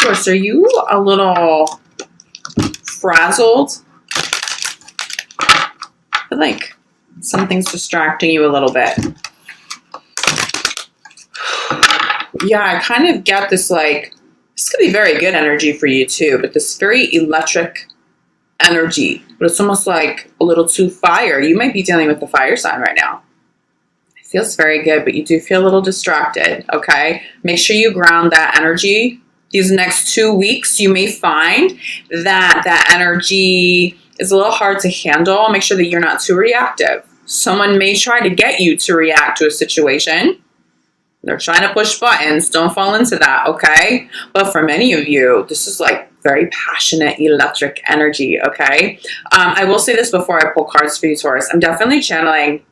Taurus, are you a little frazzled? I feel like something's distracting you a little bit. Yeah, I kind of get this, like, this could be very good energy for you too, but this very electric energy, but it's almost like a little too fire. You might be dealing with the fire sign right now. It feels very good, but you do feel a little distracted, okay? Make sure you ground that energy. These next 2 weeks, you may find that that energy is a little hard to handle. Make sure that you're not too reactive. Someone may try to get you to react to a situation. They're trying to push buttons. Don't fall into that, okay? But for many of you, this is like very passionate, electric energy, okay? I will say this before I pull cards for you, Taurus. I'm definitely channeling.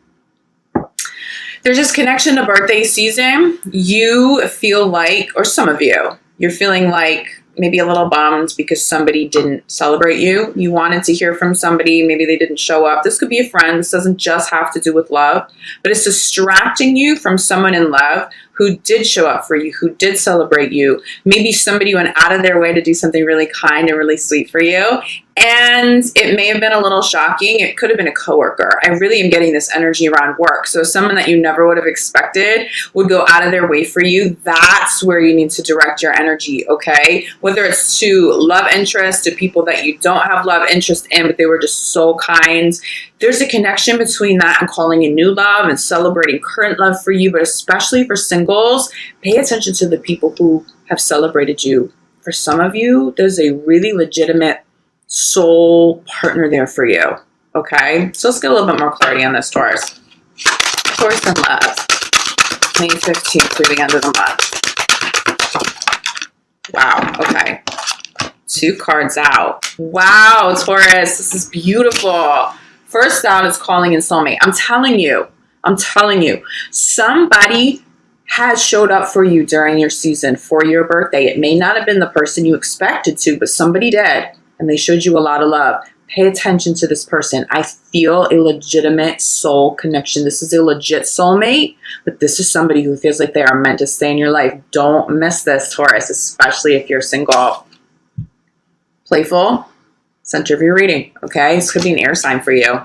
There's this connection to birthday season. You feel like, or some of you, you're feeling like maybe a little bummed because somebody didn't celebrate you. You wanted to hear from somebody. Maybe they didn't show up. This could be a friend. This doesn't just have to do with love, but it's distracting you from someone in love who did show up for you, who did celebrate you. Maybe somebody went out of their way to do something really kind and really sweet for you. And it may have been a little shocking. It could have been a coworker. I really am getting this energy around work. So someone that you never would have expected would go out of their way for you. That's where you need to direct your energy, okay? Whether it's to love interest, to people that you don't have love interest in, but they were just so kind. There's a connection between that and calling in new love and celebrating current love for you, but especially for singles, pay attention to the people who have celebrated you. For some of you, there's a really legitimate soul partner there for you, okay? So let's get a little bit more clarity on this, Taurus. Taurus in love, May 15th through the end of the month. Wow, okay. 2 cards out. Wow, Taurus, this is beautiful. First out is calling in soulmate. I'm telling you, somebody has showed up for you during your season for your birthday. It may not have been the person you expected to, but somebody did, and they showed you a lot of love. Pay attention to this person. I feel a legitimate soul connection. This is a legit soulmate, but this is somebody who feels like they are meant to stay in your life. Don't miss this, Taurus, especially if you're single. Playful, center of your reading, okay? This could be an air sign for you.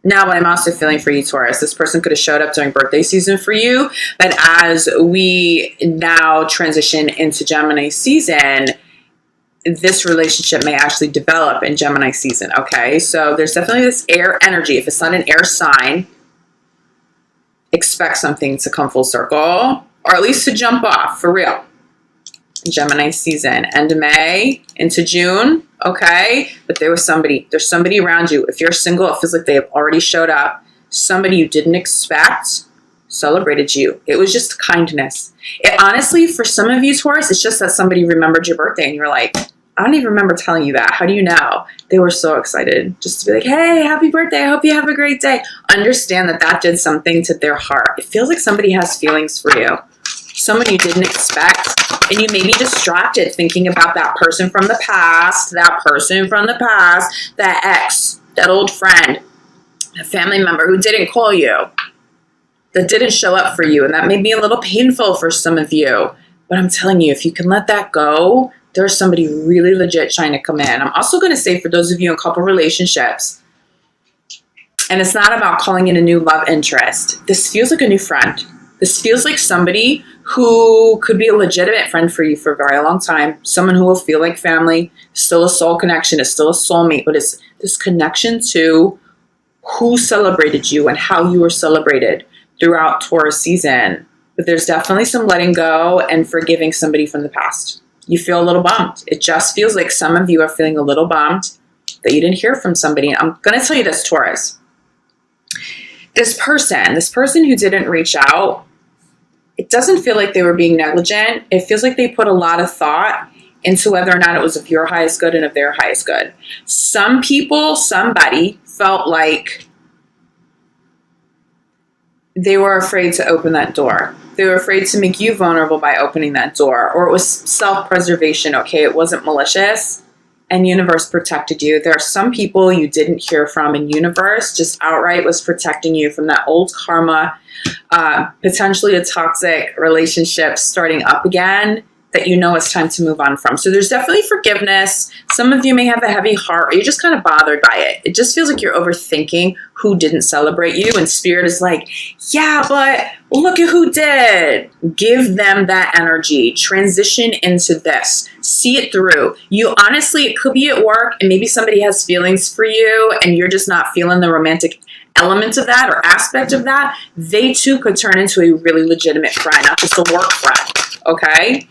Now, what I'm also feeling for you, Taurus, this person could have showed up during birthday season for you, but as we now transition into Gemini season, this relationship may actually develop in Gemini season, okay? So there's definitely this air energy. If it's not an air sign, expect something to come full circle, or at least to jump off, for real. Gemini season, end of May into June, okay? But there's somebody around you. If you're single, it feels like they have already showed up. Somebody you didn't expect celebrated you. It was just kindness. It honestly, for some of you, Taurus, it's just that somebody remembered your birthday and you're like, I don't even remember telling you that. How do you know? They were so excited just to be like, hey, happy birthday. I hope you have a great day. Understand that that did something to their heart. It feels like somebody has feelings for you. Someone you didn't expect, and you may be distracted thinking about that person from the past, that ex, that old friend, a family member who didn't call you, that didn't show up for you, and that may be a little painful for some of you. But I'm telling you, if you can let that go, there's somebody really legit trying to come in. I'm also going to say for those of you in couple relationships, and it's not about calling in a new love interest, this feels like a new friend. This feels like somebody who could be a legitimate friend for you for a very long time. Someone who will feel like family, still a soul connection, is still a soulmate, but it's this connection to who celebrated you and how you were celebrated throughout Taurus season. But there's definitely some letting go and forgiving somebody from the past. You feel a little bummed. It just feels like some of you are feeling a little bummed that you didn't hear from somebody. I'm going to tell you this, Taurus. This person who didn't reach out, it doesn't feel like they were being negligent. It feels like they put a lot of thought into whether or not it was of your highest good and of their highest good. Somebody felt like they were afraid to open that door. They were afraid to make you vulnerable by opening that door. Or it was self-preservation, okay? It wasn't malicious. And universe protected you. There are some people you didn't hear from, and universe just outright was protecting you from that old karma, potentially a toxic relationship starting up again. that you know it's time to move on from. So there's definitely forgiveness. Some of you may have a heavy heart, or you're just kind of bothered by it. It just feels like you're overthinking who didn't celebrate you, and spirit is like, yeah, but look at who did. Give them that energy. Transition into this. See it through. You honestly, it could be at work, and maybe somebody has feelings for you, and you're just not feeling the romantic element of that or aspect of that. They too could turn into a really legitimate friend, not just a work friend. Okay?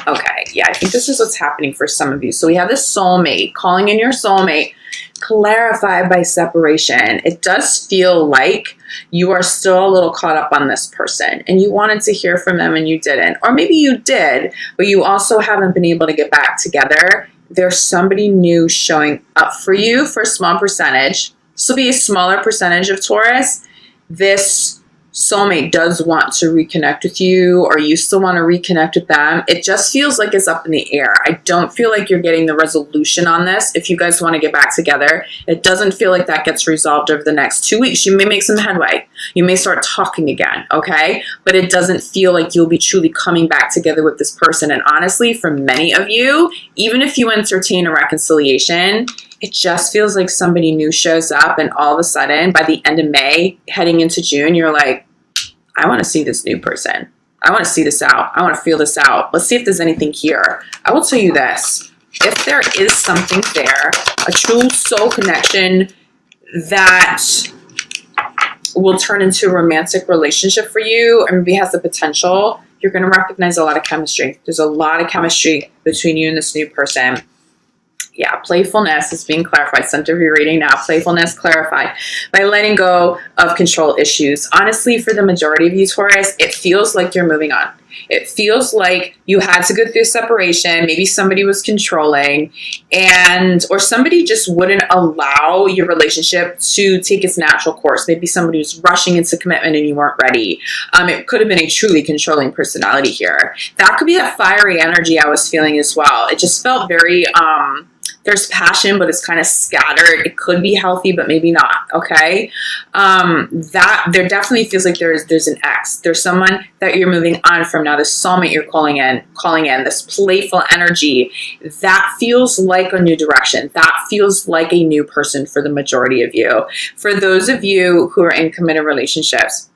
Okay, yeah, I think this is what's happening for some of you. So we have this soulmate, calling in your soulmate, clarified by separation. It does feel like you are still a little caught up on this person and you wanted to hear from them and you didn't. Or maybe you did, but you also haven't been able to get back together. There's somebody new showing up for you for a small percentage. This will be a smaller percentage of Taurus. This soulmate does want to reconnect with you, or you still want to reconnect with them. It just feels like it's up in the air. I don't feel like you're getting the resolution on this. If you guys want to get back together, it doesn't feel like that gets resolved over the next 2 weeks. You may make some headway. You may start talking again, okay? But it doesn't feel like you'll be truly coming back together with this person. And honestly, for many of you, even if you entertain a reconciliation, it just feels like somebody new shows up, and all of a sudden, by the end of May, heading into June, you're like, I want to see this new person. I want to see this out. I want to feel this out. Let's see if there's anything here. I will tell you this. If there is something there, a true soul connection that will turn into a romantic relationship for you, or maybe has the potential, you're going to recognize a lot of chemistry. There's a lot of chemistry between you and this new person. Yeah, playfulness is being clarified. Center of your reading now. Playfulness clarified by letting go of control issues. Honestly, for the majority of you, Taurus, it feels like you're moving on. It feels like you had to go through separation. Maybe somebody was controlling, or somebody just wouldn't allow your relationship to take its natural course. Maybe somebody was rushing into commitment and you weren't ready. It could have been a truly controlling personality here. That could be that fiery energy I was feeling as well. It just felt very, there's passion, but it's kind of scattered. It could be healthy, but maybe not. Okay. That there definitely feels like there's an ex. There's someone that you're moving on from now. This soulmate you're calling in, this playful energy, that feels like a new direction. That feels like a new person for the majority of you. For those of you who are in committed relationships,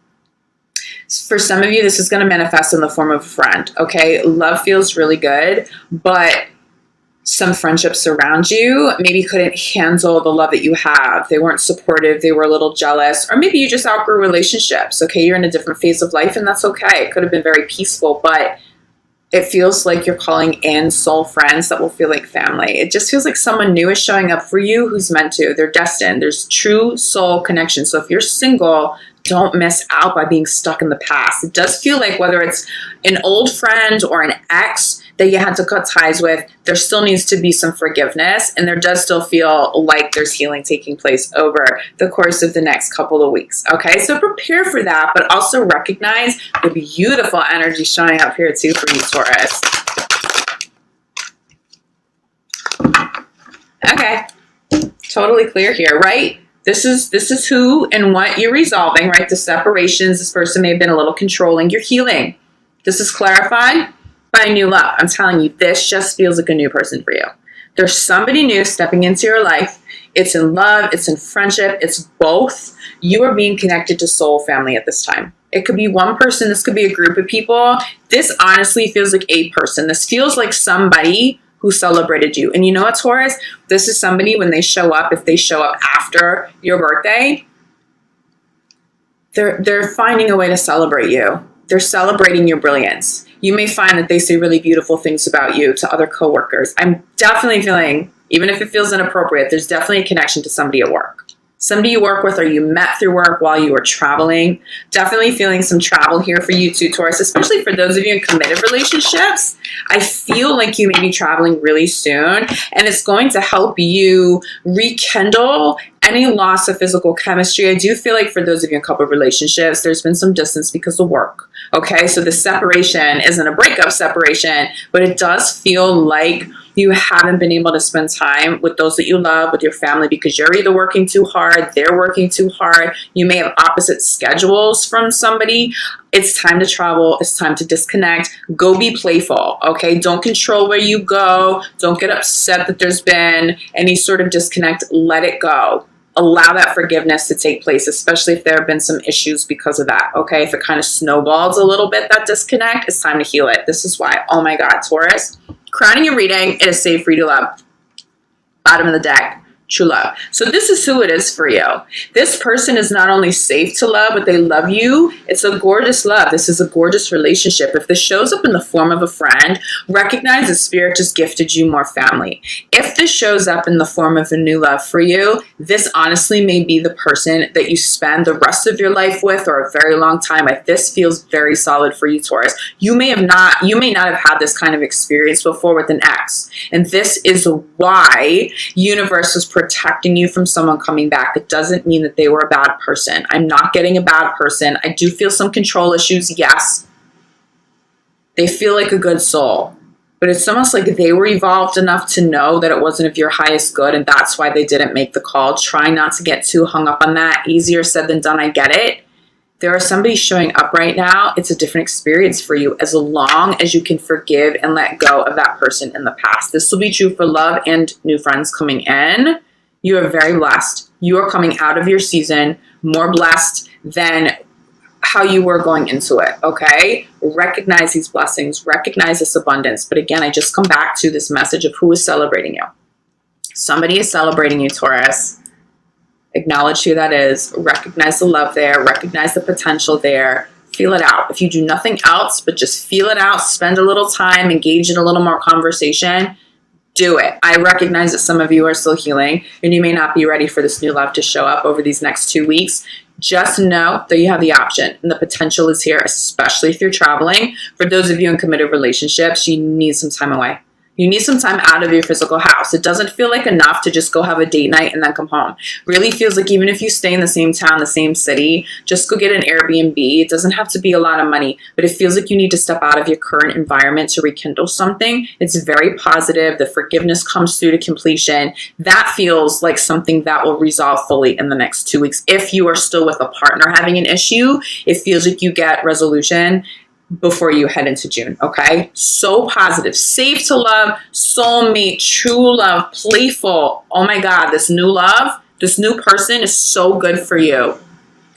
for some of you, this is going to manifest in the form of a friend. Okay. Love feels really good, but some friendships around you maybe couldn't handle the love that you have. They weren't supportive. They were a little jealous, or maybe you just outgrew relationships. Okay. You're in a different phase of life, and that's okay. It could have been very peaceful, but it feels like you're calling in soul friends that will feel like family. It just feels like someone new is showing up for you who's meant to. They're destined. There's true soul connection. So if you're single, don't miss out by being stuck in the past. It does feel like whether it's an old friend or an ex that you had to cut ties with, there still needs to be some forgiveness, and there does still feel like there's healing taking place over the course of the next couple of weeks. Okay, so prepare for that, but also recognize the beautiful energy showing up here too for you, Taurus. Okay, totally clear here, right? This is who and what you're resolving, right? The separations, this person may have been a little controlling. You're healing. This is clarified by new love. I'm telling you, this just feels like a new person for you. There's somebody new stepping into your life. It's in love. It's in friendship. It's both. You are being connected to soul family at this time. It could be one person. This could be a group of people. This honestly feels like a person. This feels like somebody who celebrated you. And you know what, Taurus? This is somebody, when they show up, if they show up after your birthday, they're finding a way to celebrate you. They're celebrating your brilliance. You may find that they say really beautiful things about you to other coworkers. I'm definitely feeling, even if it feels inappropriate, there's definitely a connection to somebody at work. Somebody you work with or you met through work while you were traveling. Definitely feeling some travel here for you too, Taurus, especially for those of you in committed relationships. I feel like you may be traveling really soon, and it's going to help you rekindle any loss of physical chemistry. I do feel like for those of you in couple relationships, there's been some distance because of work. Okay, so the separation isn't a breakup separation, but it does feel like you haven't been able to spend time with those that you love, with your family, because you're either working too hard, they're working too hard. You may have opposite schedules from somebody. It's time to travel. It's time to disconnect. Go be playful, okay? Don't control where you go. Don't get upset that there's been any sort of disconnect. Let it go. Allow that forgiveness to take place, especially if there have been some issues because of that, okay? If it kind of snowballs a little bit, that disconnect, it's time to heal it. This is why. Oh my God, Taurus. Crowning your reading, it is safe for you to love. Bottom of the deck. True love. So this is who it is for you. This person is not only safe to love, but they love you. It's a gorgeous love. This is a gorgeous relationship. If this shows up in the form of a friend, recognize that Spirit just gifted you more family. If this shows up in the form of a new love for you, this honestly may be the person that you spend the rest of your life with or a very long time. Like, this feels very solid for you, Taurus. You may not have had this kind of experience before with an ex. And this is why universe was protecting you from someone coming back. It doesn't mean that they were a bad person. I'm not getting a bad person. I do feel some control issues. Yes. They feel like a good soul, but it's almost like they were evolved enough to know that it wasn't of your highest good. And that's why they didn't make the call. Try not to get too hung up on that. Easier said than done. I get it. There are somebody showing up right now. It's a different experience for you as long as you can forgive and let go of that person in the past. This will be true for love and new friends coming in. You are very blessed. You are coming out of your season more blessed than how you were going into it, okay? Recognize these blessings. Recognize this abundance. But again, I just come back to this message of who is celebrating you. Somebody is celebrating you, Taurus. Acknowledge who that is. Recognize the love there. Recognize the potential there. Feel it out. If you do nothing else but just feel it out, spend a little time, engage in a little more conversation, do it. I recognize that some of you are still healing and you may not be ready for this new love to show up over these next 2 weeks. Just know that you have the option and the potential is here, especially if you're traveling. For those of you in committed relationships, you need some time away. You need some time out of your physical house. It doesn't feel like enough to just go have a date night and then come home. Really feels like even if you stay in the same town, the same city, just go get an Airbnb. It doesn't have to be a lot of money, but it feels like you need to step out of your current environment to rekindle something. It's very positive. The forgiveness comes through to completion. That feels like something that will resolve fully in the next 2 weeks. If you are still with a partner having an issue, it feels like you get resolution before you head into June, okay? So positive, safe to love, soulmate, true love, playful. Oh my God, this new love, this new person is so good for you.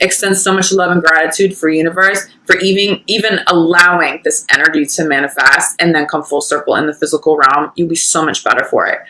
Extend so much love and gratitude for universe for even allowing this energy to manifest and then come full circle in the physical realm. You'll be so much better for it.